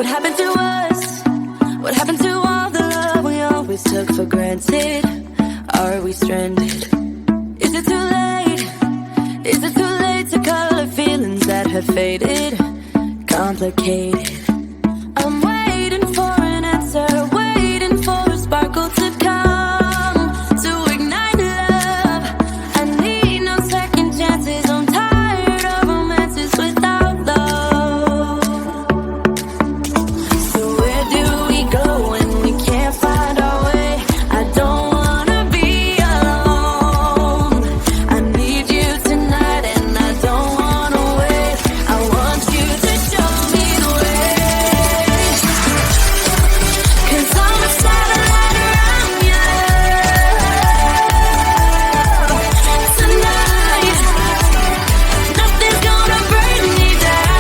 What happened to us? What happened to all the love we always took for granted? Are we stranded? Is it too late? Is it too late to color feelings that have faded? Complicated. I'm waiting for an answer, waiting for a sparkle to come to ignite love. I need no second chances. I'm tired of romances without love. So where do we go when we can't find our way? I don't wanna be alone. I need you tonight and I don't wanna wait. I want you to show me the way. 'Cause I'm a satellite around you tonight. Nothing's gonna bring me down.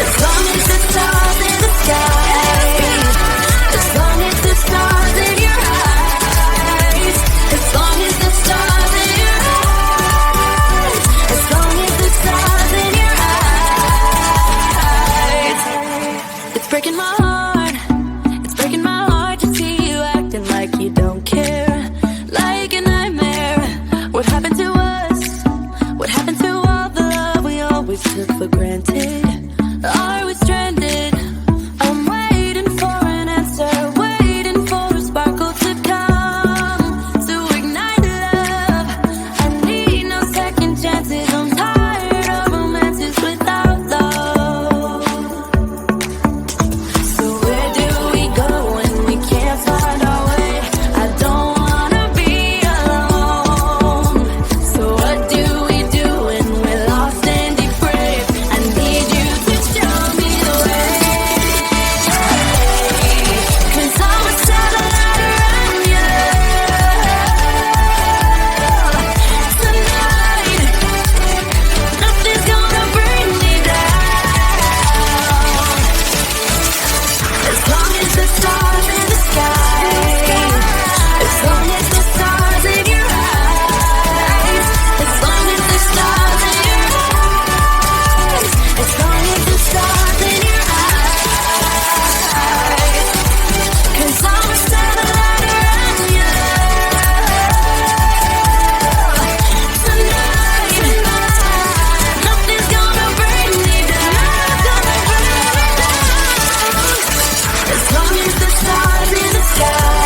As long as the stars in the sky, as long as the stars in your eyes, as long as the stars in your eyes, as long as the stars in your eyes. It's breaking my heart, it's breaking my heart to see you acting like you don't care, like a nightmare. What happened to us? What happened to all the love we always took for granted? Are we stranded? I'm waiting for an answer, waiting for a sparkle to come to ignite love. I need no second chances. I'm tired of romances without love. So where do we go when we can't find our way? I don't wanna be alone. So what do we do when we're lost and afraid? I need you to show me the way. 'Cause I'm a satellite around you tonight. Nothing's gonna bring me down. As long as the stars in the sky, as long as the stars in your eyes, as long as the stars in your eyes, as long as the stars in your eyes. 'Cause I'm a satellite around you tonight. Nothing's gonna bring me down. As long as the stars in the sky,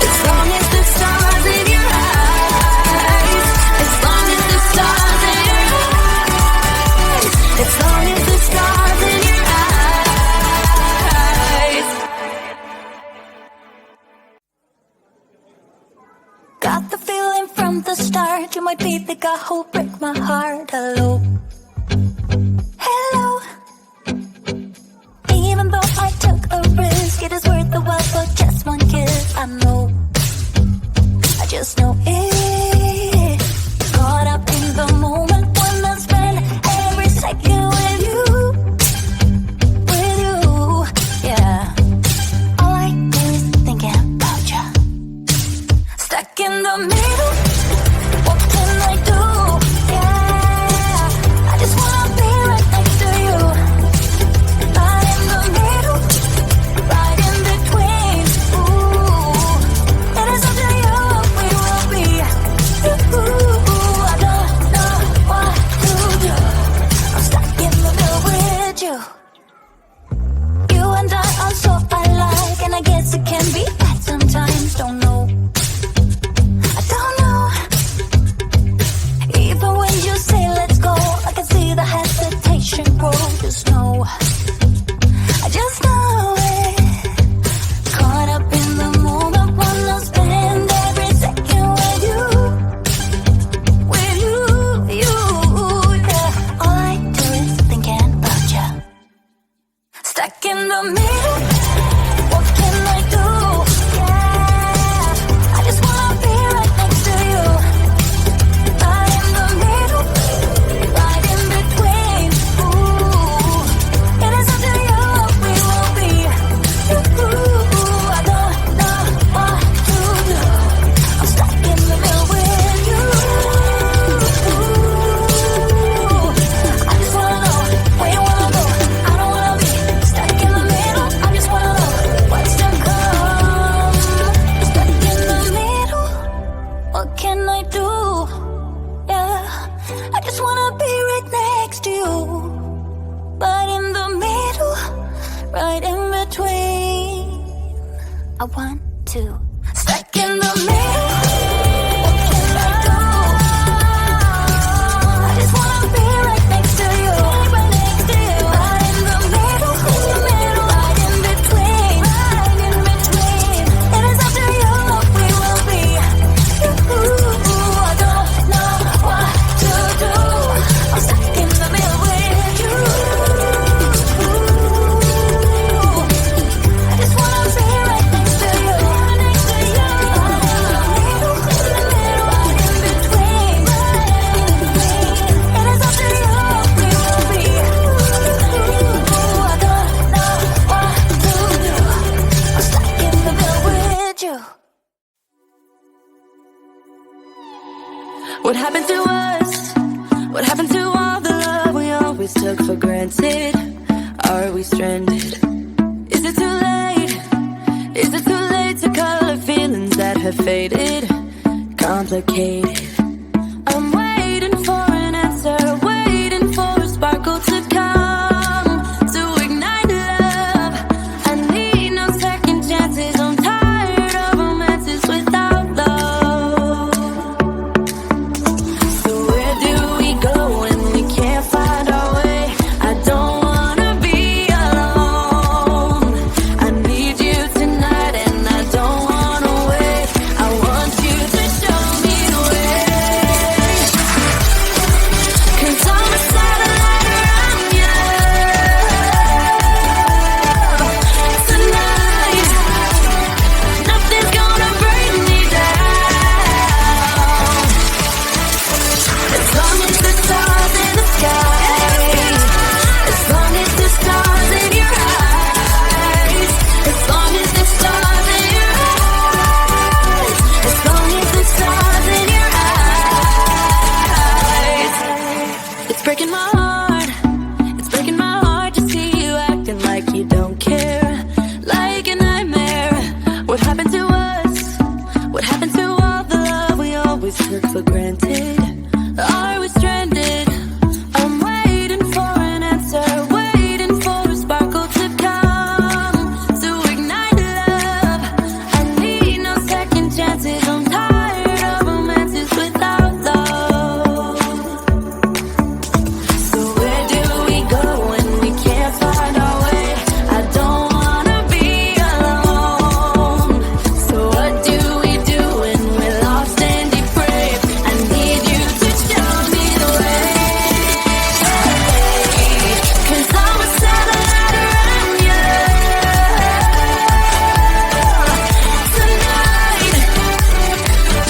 as long as the stars in your eyes, as long as the stars in your eyes, as long as the stars in your eyes. Got the feeling from the start you might be the guy who'll break my heart. Hello, hello. Even though I took a risk, it is worth the while for just one kiss. I know, I just know it. Caught up in the moment when I spend every second with you, yeah. All I do is thinking about you. Stuck in the middle, what can I do? Yeah, I just wanna be right next to you. Right in the middle, right in between. Ooh, it is up to you, we will be. Ooh, I don't know what to do. I'm stuck in the middle with you. You and I are so alike, and I guess it can be bad sometimes. Don't know, I don't know. Even when you say let's go, I can see the hesitation grow. Just know, I just know it. Caught up in the moment, wanna spend every second with you, yeah. All I do is thinking about you. Stuck in the middle, what can I do? Yeah, two. Stuck in the middle. What can I do? I just wanna be right next to you. Right next to you. Right in the middle. Right in between. Right in between. It is up to you what we will be. Ooh, I don't know what to do. I'm stuck in the middle with you. I just wanna be right next to you. Right next to you. Right in between. It is up to you what we will be. Ooh, I don't know what to do. I'm stuck in the middle with you. What happened to us? What happened to all the love we always took for granted? Are we stranded? Is it too late? Is it too late to color feelings that have faded? Complicated. I'm waiting for an answer, waiting for a sparkle to come to ignite love. I need no second chances. I'm tired of romances without love. So where do we go when we can't find our way? I don't wanna be alone. I need you tonight and I don't wanna wait. I want you to show me the way. 'Cause I'm a satellite around you tonight. Nothing's gonna bring me down. As long as the stars in the sky, as long as the stars in your eyes, as long as the stars in your eyes, as long as the stars in your eyes. It's breaking my heart, it's breaking my heart to see you acting like you don't care, like a nightmare. What happened to us? What happened to all the love we always took for granted? Are we stranded? I'm waiting for an answer, waiting for a sparkle to come to ignite love. I need no second chances. I'm tired of romances without love. So where do we go when we can't find our way? I don't wanna be alone. So what do we do when we're lost and depraved? I need you to show me the way. 'Cause I'm a satellite around you tonight.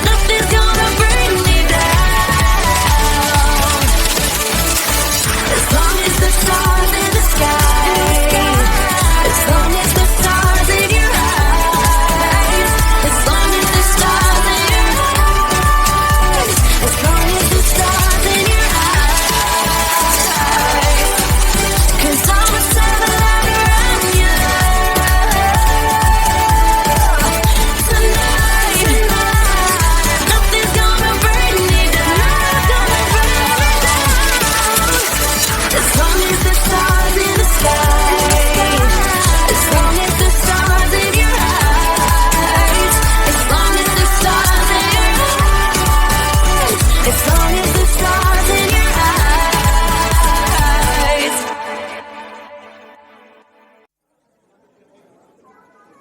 Nothing's gonna bring me down. As long as the stars in the sky, as long as the stars in your eyes, as long as the stars in your eyes, as long as the stars in your eyes. 'Cause I'm a satellite around you tonight. Nothing's gonna bring me down. As long as the stars in the sky, as long as the stars in your eyes, as long as the stars in your eyes, as long as the stars in your eyes.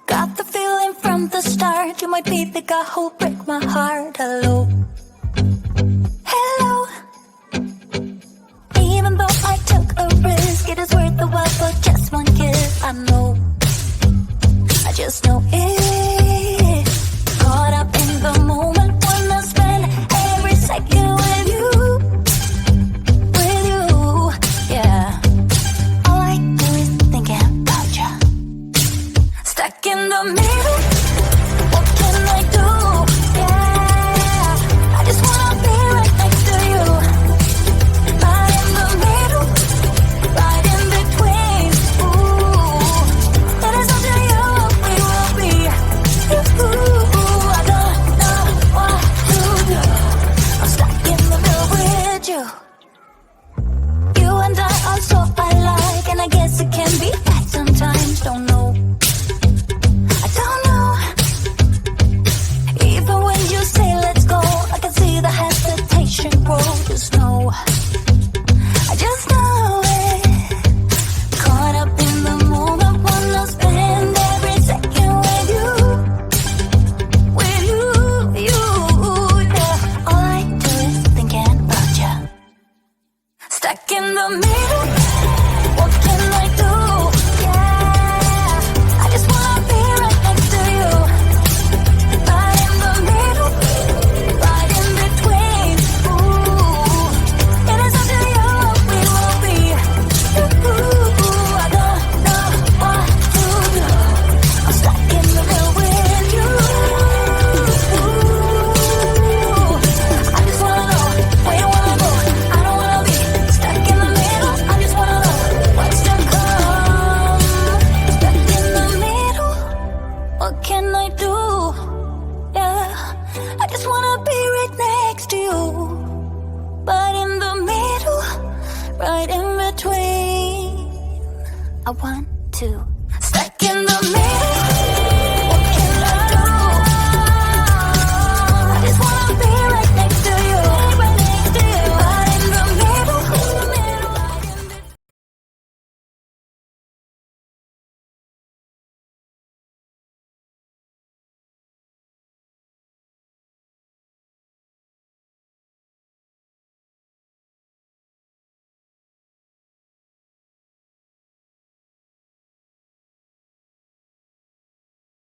Got the feeling from the start you might be the guy who'll break my heart. Hello, hello. Even though I took a risk, it is worth the while for just one kiss. I know, I just know it. Caught up in the moment, wanna spend every second with you, yeah. All I do is thinking about you. Stuck in the middle, what can I do? Yeah, I just wanna be right next to you. Right in the middle, right in between. Ooh, it is up to you what we will be. right in between. I want to